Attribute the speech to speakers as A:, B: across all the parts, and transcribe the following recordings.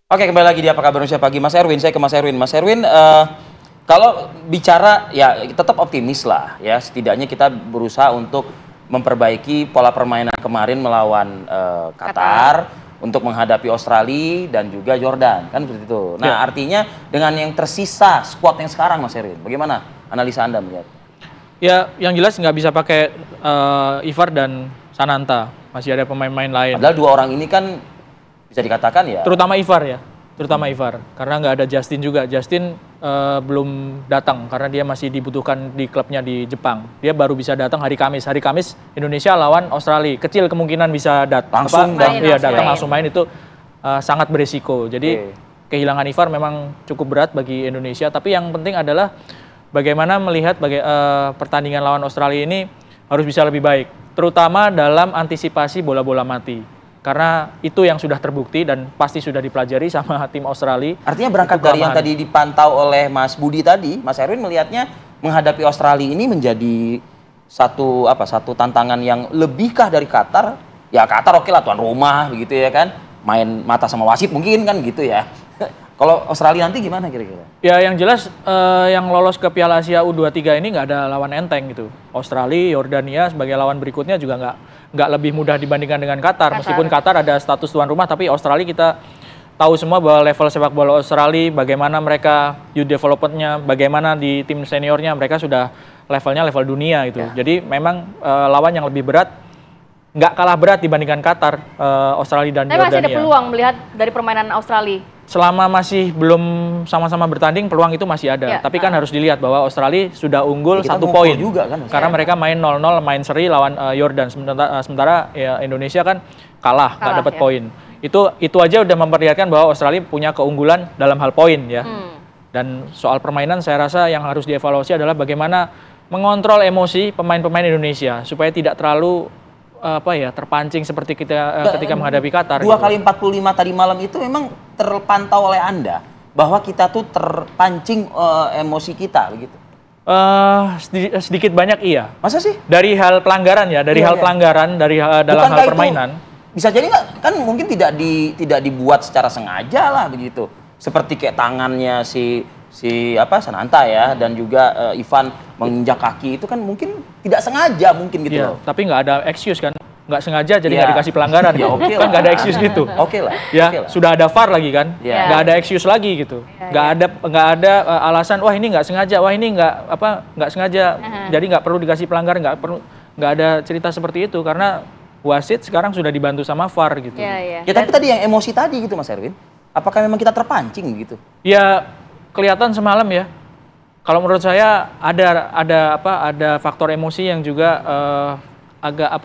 A: Oke, kembali lagi di Apa Kabar Indonesia Pagi. Mas Erwin, saya ke Mas Erwin. Mas Erwin, kalau bicara ya tetap optimis lah ya. Setidaknya kita berusaha untuk memperbaiki pola permainan kemarin melawan Qatar untuk menghadapi Australia dan juga Jordan, kan seperti itu. Nah, artinya dengan yang tersisa skuad yang sekarang, Mas Erwin, bagaimana analisa Anda melihat?
B: Ya, yang jelas nggak bisa pakai Ivar dan Sananta. Masih ada pemain-pemain lain.
A: Padahal dua orang ini kan bisa dikatakan ya.
B: Terutama Ivar ya, terutama Ivar. Karena nggak ada Justin juga. Justin belum datang karena dia masih dibutuhkan di klubnya di Jepang. Dia baru bisa datang hari Kamis. Hari Kamis Indonesia lawan Australia. Kecil kemungkinan bisa datang langsung main itu sangat beresiko. Jadi kehilangan Ivar memang cukup berat bagi Indonesia. Tapi yang penting adalah bagaimana melihat pertandingan lawan Australia ini harus bisa lebih baik. Terutama dalam antisipasi bola-bola mati. Karena itu yang sudah terbukti dan pasti sudah dipelajari sama tim Australia.
A: Artinya berangkat dari yang tadi dipantau oleh Mas Budi tadi, Mas Erwin melihatnya menghadapi Australia ini menjadi satu tantangan yang lebihkah dari Qatar? Ya Qatar oke lah, tuan rumah begitu ya kan, main mata sama wasit mungkin kan gitu ya. Kalau Australia nanti gimana kira-kira?
B: Ya yang jelas yang lolos ke Piala Asia U23 ini nggak ada lawan enteng gitu. Australia, Yordania sebagai lawan berikutnya juga nggak lebih mudah dibandingkan dengan Qatar. Meskipun Qatar ada status tuan rumah, tapi Australia kita tahu semua bahwa level sepak bola Australia, bagaimana mereka youth development-nya, bagaimana di tim seniornya, mereka sudah levelnya level dunia gitu. Jadi memang lawan yang lebih berat, nggak kalah berat dibandingkan Qatar, Australia dan Yordania.
C: Tapi masih ada peluang melihat dari permainan Australia?
B: Selama masih belum sama-sama bertanding, peluang itu masih ada. Tapi kan harus dilihat bahwa Australia sudah unggul 1 poin juga kan. Karena mereka main 0-0, main seri lawan Jordan. Sementara ya, Indonesia kan kalah nggak dapat poin. Itu aja udah memperlihatkan bahwa Australia punya keunggulan dalam hal poin ya. Dan soal permainan saya rasa yang harus dievaluasi adalah bagaimana mengontrol emosi pemain-pemain Indonesia supaya tidak terlalu terpancing seperti kita ketika menghadapi Qatar.
A: 2 kali 45 tadi malam itu memang terpantau oleh Anda bahwa kita tuh terpancing emosi kita begitu.
B: Sedikit banyak iya.
A: Masa sih?
B: Dari hal pelanggaran ya, pelanggaran dalam hal permainan.
A: Bisa jadi nggak, kan mungkin tidak dibuat secara sengaja lah begitu. Seperti kayak tangannya si Sananta ya, dan juga Ivan menginjak kaki itu kan mungkin tidak sengaja mungkin gitu loh.
B: Tapi nggak ada excuse kan, nggak sengaja jadi nggak dikasih pelanggaran kan nggak ada excuse gitu. Sudah ada VAR lagi kan, nggak ada excuse lagi gitu, nggak ada alasan wah ini nggak sengaja, wah ini nggak sengaja, jadi nggak perlu dikasih pelanggaran, nggak ada cerita seperti itu karena wasit sekarang sudah dibantu sama VAR gitu.
A: Ya tapi tadi yang emosi tadi gitu Mas Erwin, apakah memang kita terpancing gitu?
B: Ya kelihatan semalam ya. Kalau menurut saya ada faktor emosi yang juga agak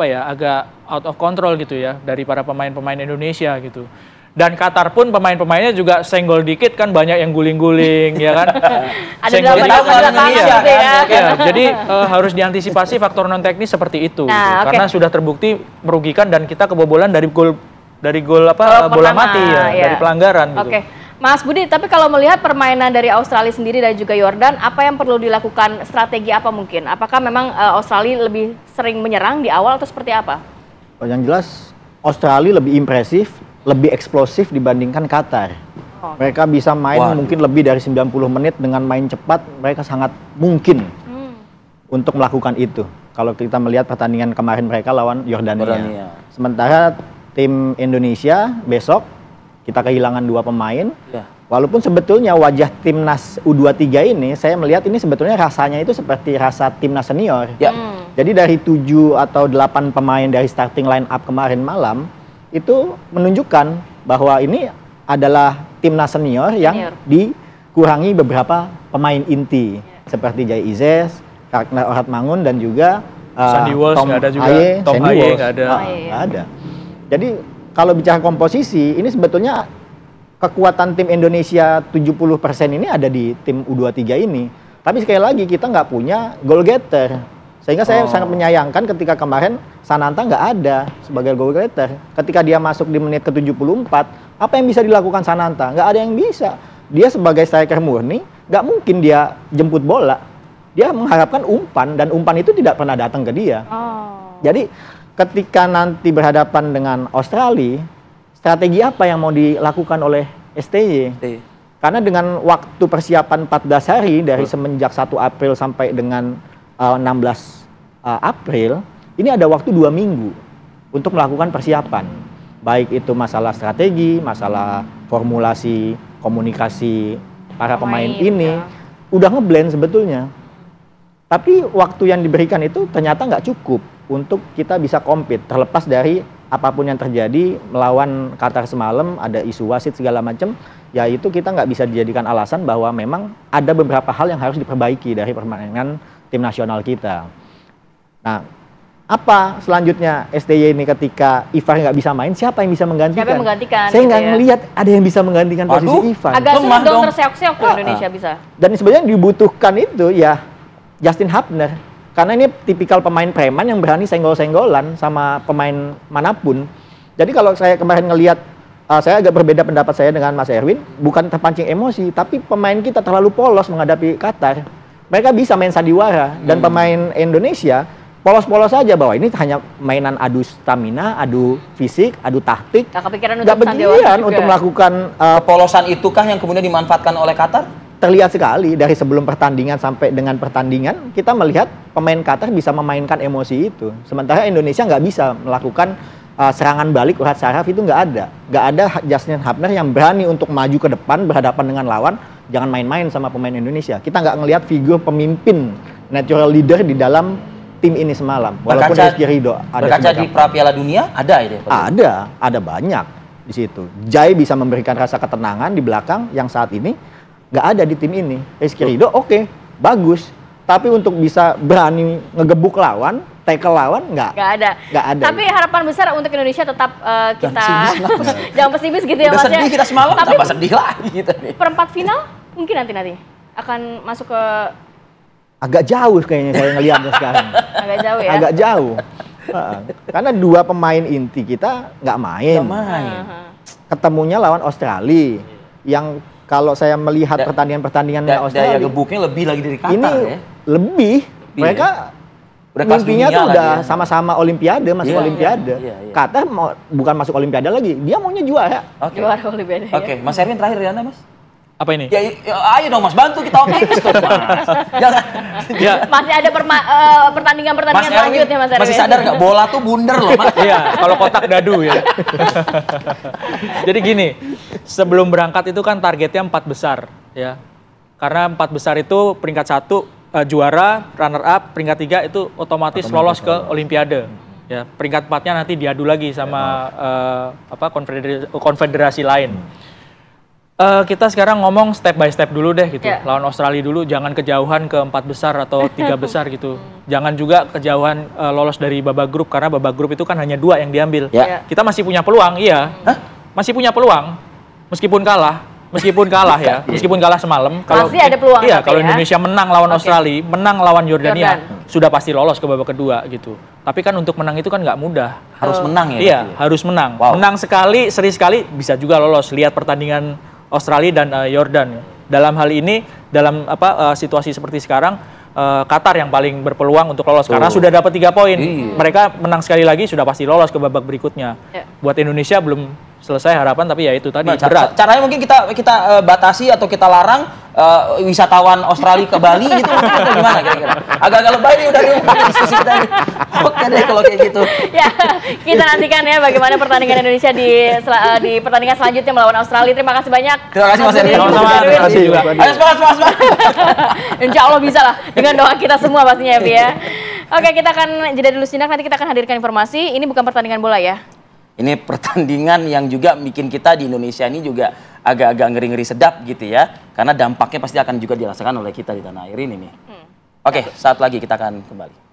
B: out of control gitu ya dari para pemain-pemain Indonesia gitu. Dan Qatar pun pemain-pemainnya juga senggol dikit kan, banyak yang guling-guling ya kan.
C: Ada Indonesia
B: kan. Jadi harus diantisipasi faktor non teknis seperti itu. Karena sudah terbukti merugikan dan kita kebobolan dari gol bola mati dari pelanggaran gitu.
C: Mas Budi, tapi kalau melihat permainan dari Australia sendiri dan juga Jordan, apa yang perlu dilakukan, strategi apa mungkin? Apakah memang Australia lebih sering menyerang di awal atau seperti apa?
D: Yang jelas Australia lebih impresif, lebih eksplosif dibandingkan Qatar. Mereka bisa main mungkin lebih dari 90 menit dengan main cepat, mereka sangat mungkin untuk melakukan itu. Kalau kita melihat pertandingan kemarin mereka lawan Yordania. Sementara tim Indonesia besok kita kehilangan 2 pemain. Walaupun sebetulnya wajah timnas U23 ini, saya melihat ini sebetulnya rasanya itu seperti rasa timnas senior. Jadi dari 7 atau 8 pemain dari starting line up kemarin malam, itu menunjukkan bahwa ini adalah timnas senior yang dikurangi beberapa pemain inti. Seperti Jai Izes, Ragnar Orhatmangun, dan juga
B: Sandy Walsh nggak ada juga. Tom Haye nggak
D: ada. Jadi kalau bicara komposisi, ini sebetulnya kekuatan tim Indonesia 70% ini ada di tim U23 ini. Tapi sekali lagi kita nggak punya goal getter. Sehingga saya sangat menyayangkan ketika kemarin Sananta nggak ada sebagai goal getter. Ketika dia masuk di menit ke-74, apa yang bisa dilakukan Sananta? Nggak ada yang bisa. Dia sebagai striker murni, nggak mungkin dia jemput bola. Dia mengharapkan umpan, dan umpan itu tidak pernah datang ke dia. Jadi ketika nanti berhadapan dengan Australia, strategi apa yang mau dilakukan oleh STY. Karena dengan waktu persiapan 14 hari dari semenjak 1 April sampai dengan 16 April, ini ada waktu 2 minggu untuk melakukan persiapan. Baik itu masalah strategi, masalah formulasi, komunikasi para pemain ini, udah ngeblend sebetulnya. Tapi waktu yang diberikan itu ternyata nggak cukup untuk kita bisa compete, terlepas dari apapun yang terjadi melawan Qatar semalam, ada isu wasit segala macam, ya itu kita nggak bisa dijadikan alasan bahwa memang ada beberapa hal yang harus diperbaiki dari permainan tim nasional kita. Nah, apa selanjutnya STY ini ketika Ivar nggak bisa main, siapa yang bisa menggantikan?
C: Siapa yang menggantikan?
D: Saya
C: gitu
D: nggak
C: ya.
D: ngelihat ada yang bisa menggantikan posisi Ivar.
C: Agak sulit dong terseok-seok tuh Indonesia bisa.
D: Dan sebenarnya yang dibutuhkan itu ya Justin Hubner. Karena ini tipikal pemain preman yang berani senggol-senggolan sama pemain manapun. Jadi kalau saya kemarin ngelihat, saya agak berbeda pendapat saya dengan Mas Erwin, bukan terpancing emosi, tapi pemain kita terlalu polos menghadapi Qatar. Mereka bisa main sandiwara, dan pemain Indonesia polos-polos saja bahwa ini hanya mainan adu stamina, adu fisik, adu taktik.
C: Gak kepikiran
D: Gak
C: untuk sandiwara
D: bagian
C: juga.
D: untuk melakukan
A: Kepolosan itukah yang kemudian dimanfaatkan oleh Qatar?
D: terlihat sekali dari sebelum pertandingan sampai dengan pertandingan, kita melihat pemain Qatar bisa memainkan emosi itu. Sementara Indonesia nggak bisa melakukan serangan balik urat saraf, itu nggak ada. Nggak ada Justin Hubner yang berani untuk maju ke depan berhadapan dengan lawan, jangan main-main sama pemain Indonesia. Kita nggak ngelihat figur pemimpin, natural leader di dalam tim ini semalam. Walaupun Rizky Ridho ada
A: berkaca di pra Piala Dunia, ada ya?
D: Ada banyak di situ. Jai bisa memberikan rasa ketenangan di belakang yang saat ini nggak ada di tim ini. Rizky Ridho oke, bagus. Tapi untuk bisa berani ngegebuk lawan, tackle lawan, nggak ada.
C: Tapi harapan besar untuk Indonesia tetap kita jangan pesimis gitu ya
A: Mas.
C: Mas ya.
A: Sedih kita semalam,
C: tapi
A: tambah sedih lagi kita nih.
C: Perempat final mungkin nanti akan masuk ke
D: agak jauh kayaknya saya ngelihatnya sekarang.
C: agak jauh ya.
D: Agak jauh. Karena dua pemain inti kita nggak main. Ketemunya lawan Australia yang kalau saya melihat pertandingan-pertandingan Australia,
A: daya gebuknya lebih lagi dari Qatar
D: ini
A: ya.
D: Lebih. Mereka mimpinya tuh udah sama-sama Olimpiade, masuk Olimpiade. Qatar bukan masuk Olimpiade lagi, dia maunya juara.
C: Juara Olimpiade.
A: Oke, Mas Erwin terakhir ya, Mas.
B: Apa ini?
A: Ya, ayo dong Mas, bantu kita optimis dong Mas. Jangan.
B: Ya.
C: Masih ada pertandingan-pertandingan selanjutnya Mas Erwin.
A: Masih sadar nggak bola tuh bunder loh Mas.
B: Iya, kalau kotak dadu ya. Jadi gini, sebelum berangkat itu kan targetnya 4 besar ya. Karena 4 besar itu peringkat 1 juara, runner up, peringkat 3 itu otomatis lolos ke Olimpiade. Ya, peringkat 4-nya nanti diadu lagi sama konfederasi lain. Kita sekarang ngomong step by step dulu deh gitu. Lawan Australia dulu, jangan kejauhan ke 4 besar atau 3 besar gitu. Jangan juga kejauhan lolos dari babak grup, karena babak grup itu kan hanya 2 yang diambil. Kita masih punya peluang, masih punya peluang meskipun kalah ya, meskipun kalah semalam.
C: Masih ada peluang.
B: Iya, kalau Indonesia menang lawan Australia, menang lawan Yordania, sudah pasti lolos ke babak kedua gitu. Tapi kan untuk menang itu kan nggak mudah.
A: Harus menang ya?
B: Iya, harus menang. Menang sekali, seri sekali bisa juga lolos. Lihat pertandingan Australia dan Yordan. Dalam hal ini, dalam situasi seperti sekarang, Qatar yang paling berpeluang untuk lolos karena sudah dapat 3 poin. Mereka menang sekali lagi sudah pasti lolos ke babak berikutnya. Buat Indonesia belum selesai harapan, tapi ya itu tadi berat.
A: Caranya mungkin kita batasi atau kita larang wisatawan Australia ke Bali gitu, atau gimana kira-kira? Agak-agak lebay nih udah diskusi kita nih. Oke deh kalau kayak gitu.
C: Ya, kita nantikan ya bagaimana pertandingan Indonesia di pertandingan selanjutnya melawan Australia. Terima kasih banyak.
A: Terima kasih Mas Erwin.
B: Sama-sama. Terima kasih juga.
A: Ayo semangat.
C: Insya Allah bisa lah dengan doa kita semua pastinya ya, Bi ya. Oke, kita akan jeda dulu sejenak, nanti kita akan hadirkan informasi. Ini bukan pertandingan bola ya. Ini
A: pertandingan yang juga bikin kita di Indonesia ini juga agak-agak ngeri-ngeri sedap gitu ya. Karena dampaknya pasti akan juga dirasakan oleh kita di tanah air ini nih. Oke, saat lagi kita akan kembali.